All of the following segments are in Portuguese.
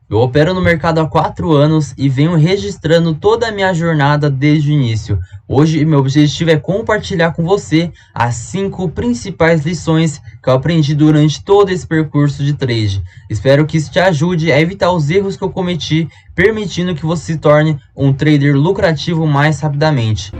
Eu opero no mercado há 4 anos e venho registrando toda a minha jornada desde o início. Hoje, meu objetivo é compartilhar com você as 5 principais lições que eu aprendi durante todo esse percurso de trade. Espero que isso te ajude a evitar os erros que eu cometi, permitindo que você se torne um trader lucrativo mais rapidamente.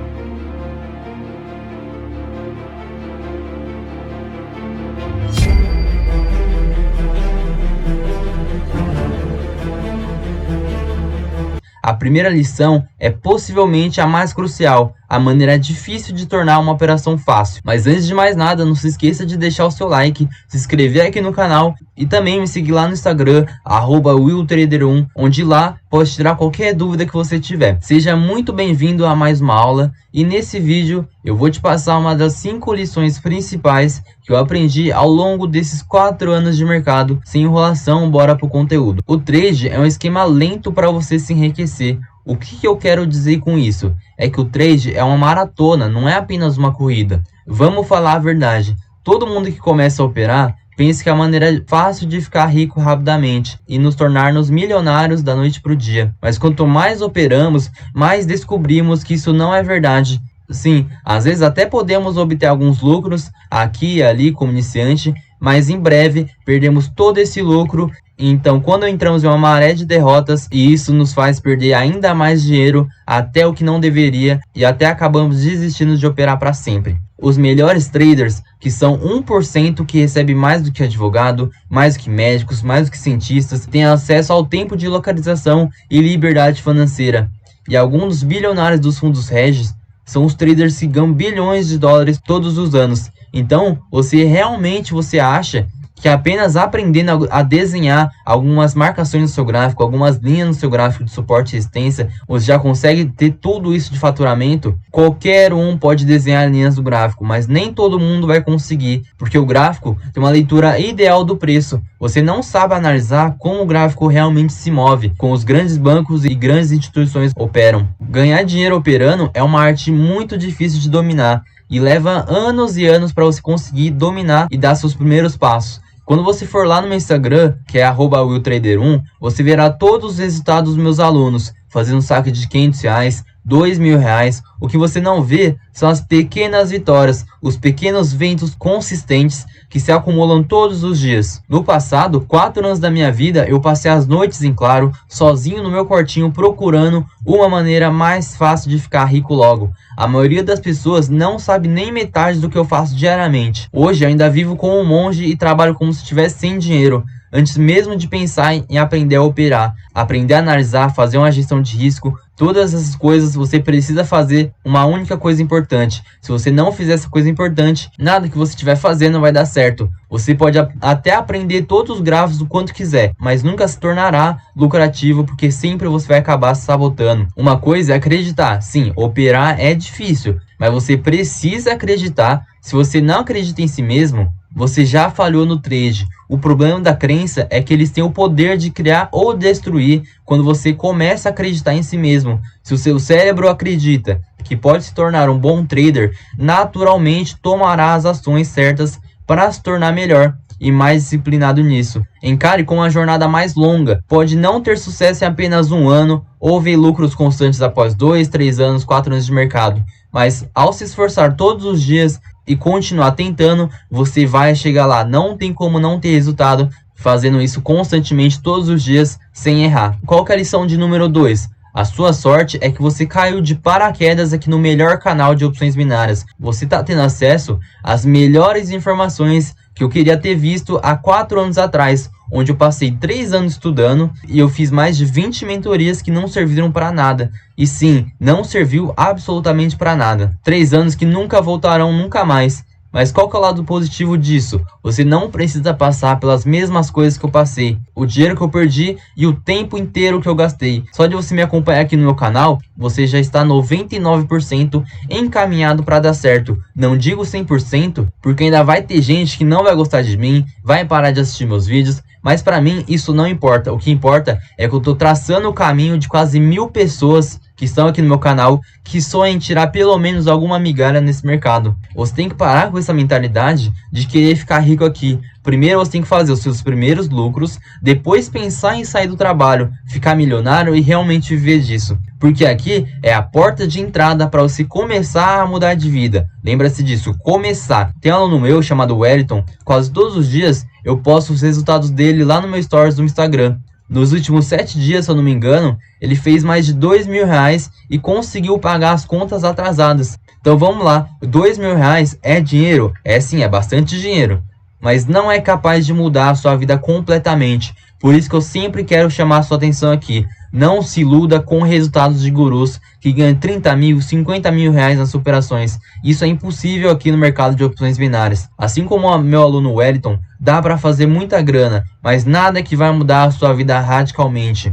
A primeira lição é possivelmente a mais crucial, a maneira difícil de tornar uma operação fácil. Mas antes de mais nada, não se esqueça de deixar o seu like, se inscrever aqui no canal e também me seguir lá no Instagram, @willtrader1, onde lá posso tirar qualquer dúvida que você tiver. Seja muito bem-vindo a mais uma aula e nesse vídeo eu vou te passar uma das 5 lições principais que eu aprendi ao longo desses 4 anos de mercado. Sem enrolação, bora pro conteúdo. O trade é um esquema lento para você se enriquecer. O que eu quero dizer com isso? É que o trade é uma maratona, não é apenas uma corrida. Vamos falar a verdade. Todo mundo que começa a operar pensa que a maneira é fácil de ficar rico rapidamente e nos tornarmos milionários da noite para o dia. Mas quanto mais operamos, mais descobrimos que isso não é verdade. Sim, às vezes até podemos obter alguns lucros aqui e ali como iniciante, mas em breve perdemos todo esse lucro. Então, quando entramos em uma maré de derrotas, e isso nos faz perder ainda mais dinheiro até o que não deveria, e até acabamos desistindo de operar para sempre. Os melhores traders, que são 1% que recebe mais do que advogado, mais do que médicos, mais do que cientistas, têm acesso ao tempo de localização e liberdade financeira. E alguns dos bilionários dos fundos hedge são os traders que ganham bilhões de dólares todos os anos. Então, você acha que apenas aprendendo a desenhar algumas marcações no seu gráfico, algumas linhas no seu gráfico de suporte e resistência, você já consegue ter tudo isso de faturamento? Qualquer um pode desenhar linhas do gráfico, mas nem todo mundo vai conseguir, porque o gráfico tem uma leitura ideal do preço. Você não sabe analisar como o gráfico realmente se move, como os grandes bancos e grandes instituições operam. Ganhar dinheiro operando é uma arte muito difícil de dominar, e leva anos e anos para você conseguir dominar e dar seus primeiros passos. Quando você for lá no meu Instagram, que é @willtrader1, você verá todos os resultados dos meus alunos, fazendo um saque de R$500, R$2.000. O que você não vê são as pequenas vitórias, os pequenos ventos consistentes que se acumulam todos os dias. No passado, 4 anos da minha vida, eu passei as noites em claro, sozinho no meu quartinho, procurando uma maneira mais fácil de ficar rico logo. A maioria das pessoas não sabe nem metade do que eu faço diariamente. Hoje eu ainda vivo como um monge e trabalho como se estivesse sem dinheiro, antes mesmo de pensar em aprender a operar, aprender a analisar, fazer uma gestão de risco. Todas essas coisas você precisa fazer uma única coisa importante. Se você não fizer essa coisa importante, nada que você estiver fazendo vai dar certo. Você pode até aprender todos os gráficos o quanto quiser, mas nunca se tornará lucrativo, porque sempre você vai acabar se sabotando. Uma coisa é acreditar. Sim, operar é difícil, mas você precisa acreditar. Se você não acredita em si mesmo, você já falhou no trade. O problema da crença é que eles têm o poder de criar ou destruir quando você começa a acreditar em si mesmo. Se o seu cérebro acredita que pode se tornar um bom trader, naturalmente tomará as ações certas para se tornar melhor e mais disciplinado nisso. Encare como uma jornada mais longa. Pode não ter sucesso em apenas um ano ou ver lucros constantes após 2, 3 anos, 4 anos de mercado. Mas ao se esforçar todos os dias e continuar tentando, você vai chegar lá. Não tem como não ter resultado fazendo isso constantemente todos os dias sem errar. Qual que é a lição de número 2? A sua sorte é que você caiu de paraquedas aqui no melhor canal de opções binárias. Você está tendo acesso às melhores informações que eu queria ter visto há 4 anos atrás, onde eu passei 3 anos estudando e eu fiz mais de 20 mentorias que não serviram para nada. E sim, não serviu absolutamente para nada. 3 anos que nunca voltarão nunca mais. Mas qual que é o lado positivo disso? Você não precisa passar pelas mesmas coisas que eu passei, o dinheiro que eu perdi e o tempo inteiro que eu gastei. Só de você me acompanhar aqui no meu canal, você já está 99% encaminhado para dar certo. Não digo 100%, porque ainda vai ter gente que não vai gostar de mim, vai parar de assistir meus vídeos, mas para mim isso não importa. O que importa é que eu estou traçando o caminho de quase 1000 pessoas que estão aqui no meu canal, que sonham em tirar pelo menos alguma migalha nesse mercado. Você tem que parar com essa mentalidade de querer ficar rico aqui, Primeiro você tem que fazer os seus primeiros lucros, depois pensar em sair do trabalho, ficar milionário e realmente viver disso. Porque aqui é a porta de entrada para você começar a mudar de vida. Lembra-se disso, começar. Tem um aluno meu chamado Wellington, quase todos os dias eu posto os resultados dele lá no meu stories do Instagram. Nos últimos 7 dias, se eu não me engano, ele fez mais de R$2.000 e conseguiu pagar as contas atrasadas. Então vamos lá, R$2.000 é dinheiro? É sim, é bastante dinheiro. Mas não é capaz de mudar a sua vida completamente. Por isso que eu sempre quero chamar a sua atenção aqui. Não se iluda com resultados de gurus que ganham 30 mil, 50 mil reais nas operações. Isso é impossível aqui no mercado de opções binárias. Assim como o meu aluno Wellington, dá para fazer muita grana, mas nada que vai mudar a sua vida radicalmente.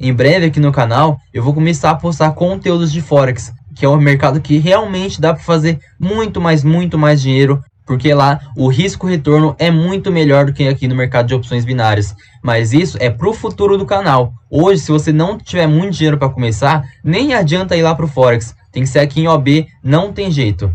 Em breve aqui no canal, eu vou começar a postar conteúdos de Forex, que é um mercado que realmente dá para fazer muito mais dinheiro, porque lá o risco-retorno é muito melhor do que aqui no mercado de opções binárias. Mas isso é para o futuro do canal. Hoje, se você não tiver muito dinheiro para começar, nem adianta ir lá para o Forex. Tem que ser aqui em OB, não tem jeito.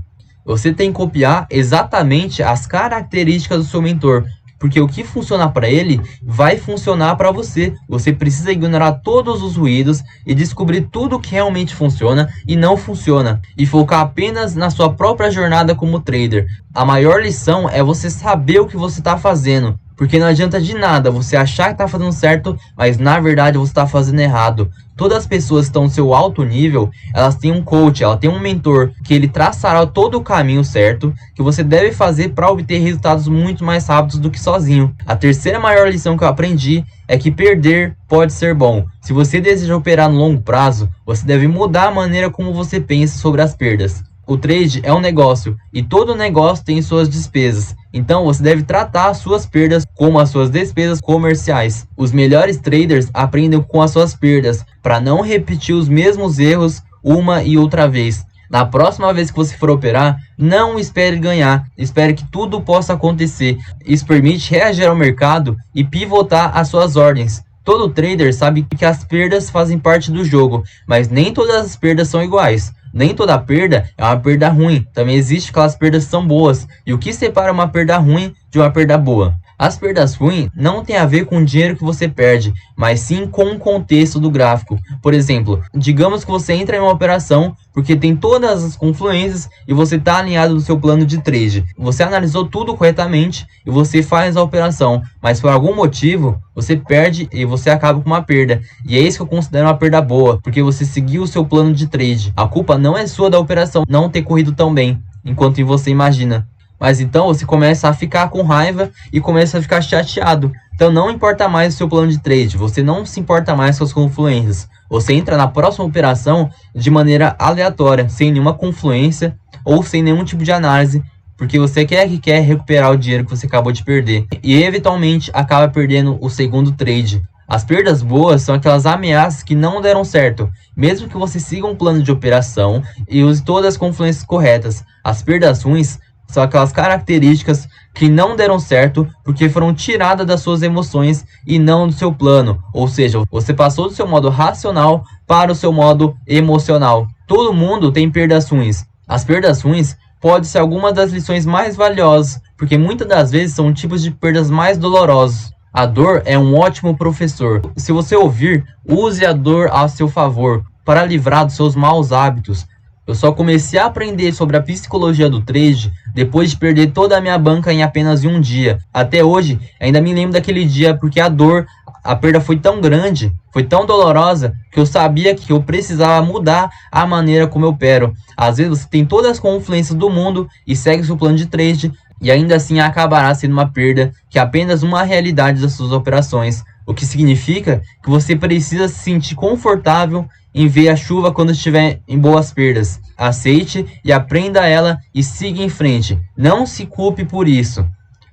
Você tem que copiar exatamente as características do seu mentor. Porque o que funciona para ele vai funcionar para você. Você precisa ignorar todos os ruídos e descobrir tudo que realmente funciona e não funciona. E focar apenas na sua própria jornada como trader. A maior lição é você saber o que você está fazendo. Porque não adianta de nada você achar que está fazendo certo, mas na verdade você está fazendo errado. Todas as pessoas que estão no seu alto nível, elas têm um coach, ela tem um mentor, que ele traçará todo o caminho certo que você deve fazer para obter resultados muito mais rápidos do que sozinho. A terceira maior lição que eu aprendi é que perder pode ser bom. Se você deseja operar no longo prazo, você deve mudar a maneira como você pensa sobre as perdas. O trade é um negócio e todo negócio tem suas despesas. Então você deve tratar as suas perdas como as suas despesas comerciais. Os melhores traders aprendem com as suas perdas para não repetir os mesmos erros uma e outra vez. Na próxima vez que você for operar, não espere ganhar, espere que tudo possa acontecer. Isso permite reagir ao mercado e pivotar as suas ordens. Todo trader sabe que as perdas fazem parte do jogo, mas nem todas as perdas são iguais. Nem toda perda é uma perda ruim, também existe aquelas perdas que são boas. E o que separa uma perda ruim de uma perda boa? As perdas ruins não tem a ver com o dinheiro que você perde, mas sim com o contexto do gráfico. Por exemplo, digamos que você entra em uma operação porque tem todas as confluências e você está alinhado no seu plano de trade. Você analisou tudo corretamente e você faz a operação, mas por algum motivo você perde e você acaba com uma perda. E é isso que eu considero uma perda boa, porque você seguiu o seu plano de trade. A culpa não é sua da operação não ter corrido tão bem, enquanto você imagina. Mas então você começa a ficar com raiva e começa a ficar chateado. Então não importa mais o seu plano de trade, você não se importa mais com as confluências. Você entra na próxima operação de maneira aleatória, sem nenhuma confluência ou sem nenhum tipo de análise, porque você quer recuperar o dinheiro que você acabou de perder. E eventualmente acaba perdendo o segundo trade. As perdas boas são aquelas ameaças que não deram certo, mesmo que você siga um plano de operação e use todas as confluências corretas. As perdas ruins são aquelas características que não deram certo porque foram tiradas das suas emoções e não do seu plano. Ou seja, você passou do seu modo racional para o seu modo emocional. Todo mundo tem perdas ruins. As perdas ruins podem ser algumas das lições mais valiosas, porque muitas das vezes são tipos de perdas mais dolorosos. A dor é um ótimo professor. Se você ouvir, use a dor a seu favor para livrar dos seus maus hábitos. Eu só comecei a aprender sobre a psicologia do trade depois de perder toda a minha banca em apenas um dia. Até hoje, ainda me lembro daquele dia porque a perda foi tão grande, foi tão dolorosa, que eu sabia que eu precisava mudar a maneira como eu opero. Às vezes você tem todas as confluências do mundo e segue seu plano de trade, e ainda assim acabará sendo uma perda que é apenas uma realidade das suas operações. O que significa que você precisa se sentir confortável em ver a chuva quando estiver em boas perdas. Aceite e aprenda ela e siga em frente. Não se culpe por isso.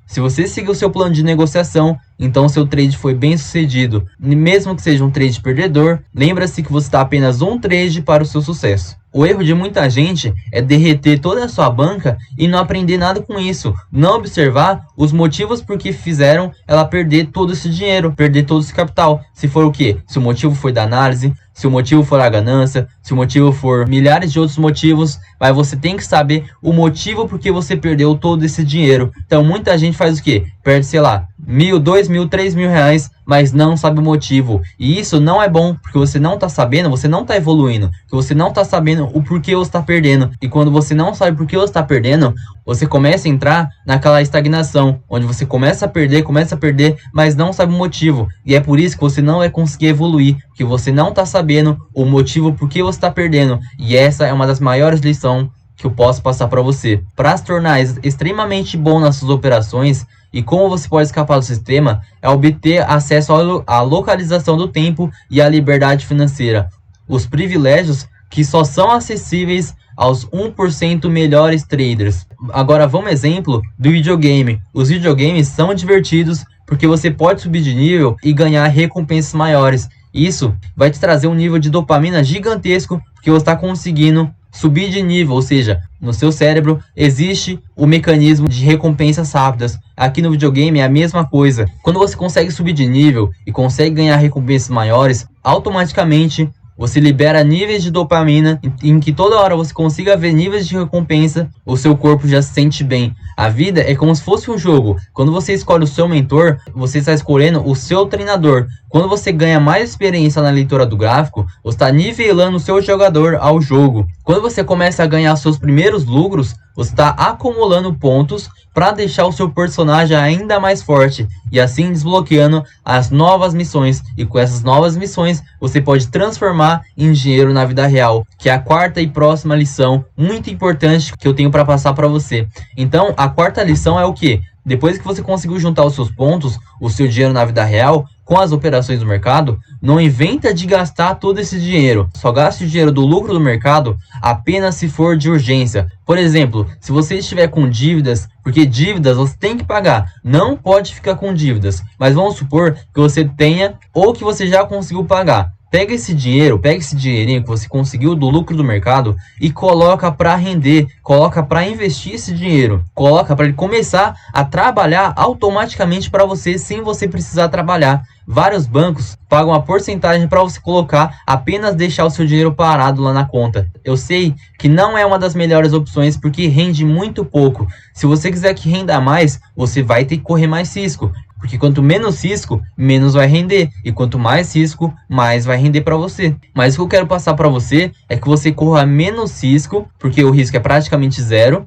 Se você seguiu seu plano de negociação, então seu trade foi bem sucedido. Mesmo que seja um trade perdedor, lembra-se que você está apenas um trade para o seu sucesso. O erro de muita gente é derreter toda a sua banca e não aprender nada com isso, não observar os motivos por que fizeram ela perder todo esse dinheiro, perder todo esse capital. Se for o quê? Se o motivo foi da análise, se o motivo for a ganância, se o motivo for milhares de outros motivos, mas você tem que saber o motivo por que você perdeu todo esse dinheiro. Então muita gente faz o quê? Perde, sei lá, 1.000, 2.000, 3.000 reais, mas não sabe o motivo. E isso não é bom, porque você não tá sabendo, você não tá evoluindo, porque você não tá sabendo o porquê você tá perdendo. E quando você não sabe por que você tá perdendo, você começa a entrar naquela estagnação, onde você começa a perder, mas não sabe o motivo. E é por isso que você não vai conseguir evoluir, porque você não tá sabendo o motivo por que você tá perdendo. E essa é uma das maiores lições que eu posso passar para você. Para se tornar extremamente bom nas suas operações, e como você pode escapar do sistema, é obter acesso à localização do tempo e à liberdade financeira. Os privilégios que só são acessíveis aos 1% melhores traders. Agora vamos exemplo do videogame. Os videogames são divertidos porque você pode subir de nível e ganhar recompensas maiores. Isso vai te trazer um nível de dopamina gigantesco porque você está conseguindo subir de nível, ou seja, no seu cérebro existe o mecanismo de recompensas rápidas. Aqui no videogame é a mesma coisa. Quando você consegue subir de nível e consegue ganhar recompensas maiores, automaticamente você libera níveis de dopamina em que toda hora você consiga ver níveis de recompensa, o seu corpo já se sente bem. A vida é como se fosse um jogo. Quando você escolhe o seu mentor, você está escolhendo o seu treinador. Quando você ganha mais experiência na leitura do gráfico, você está nivelando o seu jogador ao jogo. Quando você começa a ganhar seus primeiros lucros, você está acumulando pontos para deixar o seu personagem ainda mais forte e assim desbloqueando as novas missões. E com essas novas missões, você pode transformar em dinheiro na vida real, que é a quarta e próxima lição muito importante que eu tenho para passar para você. Então, a quarta lição é o que? Depois que você conseguiu juntar os seus pontos, o seu dinheiro na vida real, com as operações do mercado, não inventa de gastar todo esse dinheiro. Só gaste o dinheiro do lucro do mercado apenas se for de urgência. Por exemplo, se você estiver com dívidas, porque dívidas você tem que pagar, não pode ficar com dívidas. Mas vamos supor que você tenha ou que você já conseguiu pagar. Pega esse dinheirinho que você conseguiu do lucro do mercado e coloca para render, coloca para investir esse dinheiro, coloca para ele começar a trabalhar automaticamente para você sem você precisar trabalhar. Vários bancos pagam uma porcentagem para você colocar, apenas deixar o seu dinheiro parado lá na conta. Eu sei que não é uma das melhores opções porque rende muito pouco. Se você quiser que renda mais, você vai ter que correr mais risco. Porque quanto menos risco, menos vai render. E quanto mais risco, mais vai render para você. Mas o que eu quero passar para você é que você corra menos risco, porque o risco é praticamente zero.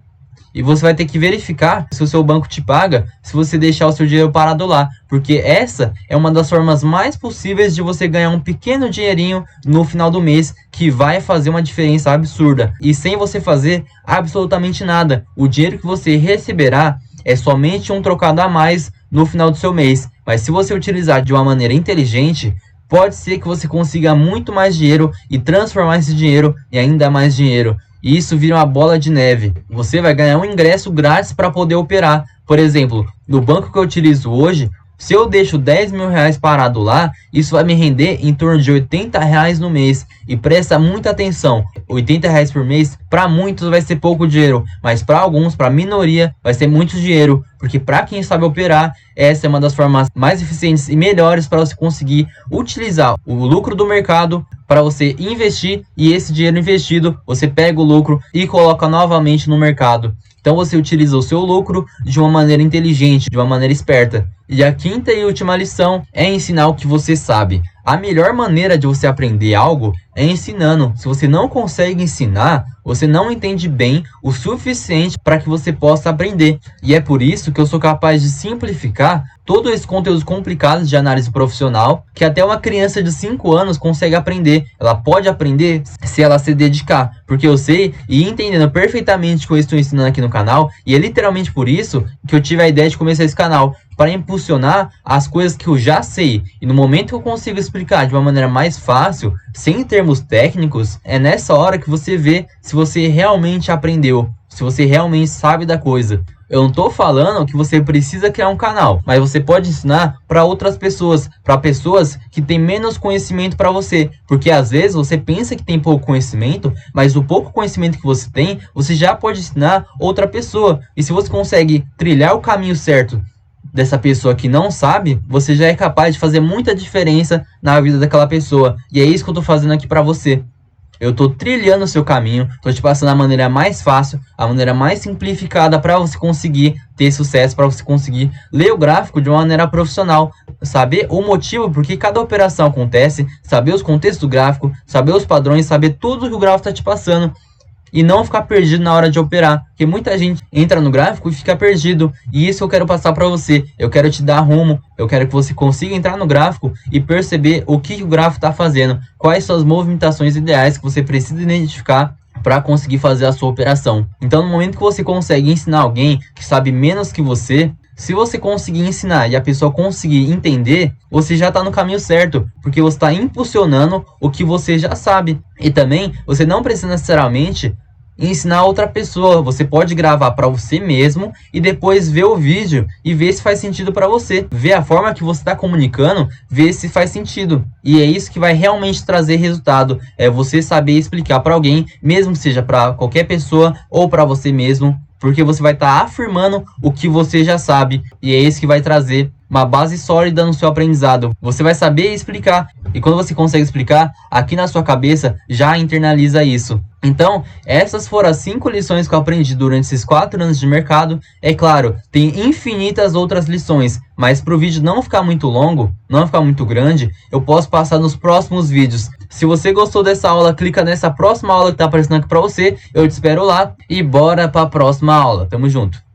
E você vai ter que verificar se o seu banco te paga se você deixar o seu dinheiro parado lá. Porque essa é uma das formas mais possíveis de você ganhar um pequeno dinheirinho no final do mês, que vai fazer uma diferença absurda. E sem você fazer absolutamente nada. O dinheiro que você receberá é somente um trocado a mais no final do seu mês. Mas se você utilizar de uma maneira inteligente, pode ser que você consiga muito mais dinheiro e transformar esse dinheiro em ainda mais dinheiro. E isso vira uma bola de neve. Você vai ganhar um ingresso grátis para poder operar. Por exemplo, no banco que eu utilizo hoje, se eu deixo 10 mil reais parado lá, isso vai me render em torno de 80 reais no mês. E presta muita atenção, 80 reais por mês, para muitos vai ser pouco dinheiro, mas para alguns, para a minoria, vai ser muito dinheiro. Porque para quem sabe operar, essa é uma das formas mais eficientes e melhores para você conseguir utilizar o lucro do mercado para você investir, e esse dinheiro investido, você pega o lucro e coloca novamente no mercado. Então você utiliza o seu lucro de uma maneira inteligente, de uma maneira esperta. E a quinta e última lição é ensinar o que você sabe. A melhor maneira de você aprender algo é ensinando. Se você não consegue ensinar, você não entende bem o suficiente para que você possa aprender. E é por isso que eu sou capaz de simplificar todos esses conteúdos complicados de análise profissional, que até uma criança de 5 anos consegue aprender. Ela pode aprender se ela se dedicar, porque eu sei e entendendo perfeitamente o que eu estou ensinando aqui no canal, e é literalmente por isso que eu tive a ideia de começar esse canal, para impulsionar as coisas que eu já sei. E no momento que eu consigo explicar de uma maneira mais fácil, sem termos técnicos, é nessa hora que você vê se você realmente aprendeu, se você realmente sabe da coisa. Eu não tô falando que você precisa criar um canal, mas você pode ensinar para outras pessoas, para pessoas que têm menos conhecimento para você, porque às vezes você pensa que tem pouco conhecimento, mas o pouco conhecimento que você tem, você já pode ensinar outra pessoa. E se você consegue trilhar o caminho certo dessa pessoa que não sabe, você já é capaz de fazer muita diferença na vida daquela pessoa. E é isso que eu tô fazendo aqui para você. Eu tô trilhando o seu caminho, tô te passando a maneira mais fácil, a maneira mais simplificada para você conseguir ter sucesso, para você conseguir ler o gráfico de uma maneira profissional, saber o motivo por que cada operação acontece, saber os contextos do gráfico, saber os padrões, saber tudo que o gráfico está te passando. E não ficar perdido na hora de operar, porque muita gente entra no gráfico e fica perdido, e isso eu quero passar para você. Eu quero te dar rumo, eu quero que você consiga entrar no gráfico e perceber o que o gráfico está fazendo, quais são as movimentações ideais que você precisa identificar para conseguir fazer a sua operação. Então, no momento que você consegue ensinar alguém que sabe menos que você, se você conseguir ensinar e a pessoa conseguir entender, você já está no caminho certo, porque você está impulsionando o que você já sabe. E também, você não precisa necessariamente ensinar outra pessoa, você pode gravar para você mesmo e depois ver o vídeo e ver se faz sentido para você, ver a forma que você está comunicando, ver se faz sentido. E é isso que vai realmente trazer resultado, é você saber explicar para alguém, mesmo seja para qualquer pessoa ou para você mesmo, porque você vai estar afirmando o que você já sabe, e é isso que vai trazer uma base sólida no seu aprendizado. Você vai saber explicar, e quando você consegue explicar, aqui na sua cabeça já internaliza isso. Então, essas foram as 5 lições que eu aprendi durante esses 4 anos de mercado. É claro, tem infinitas outras lições, mas para o vídeo não ficar muito longo, não ficar muito grande, eu posso passar nos próximos vídeos. Se você gostou dessa aula, clica nessa próxima aula que está aparecendo aqui para você. Eu te espero lá e bora para a próxima aula. Tamo junto!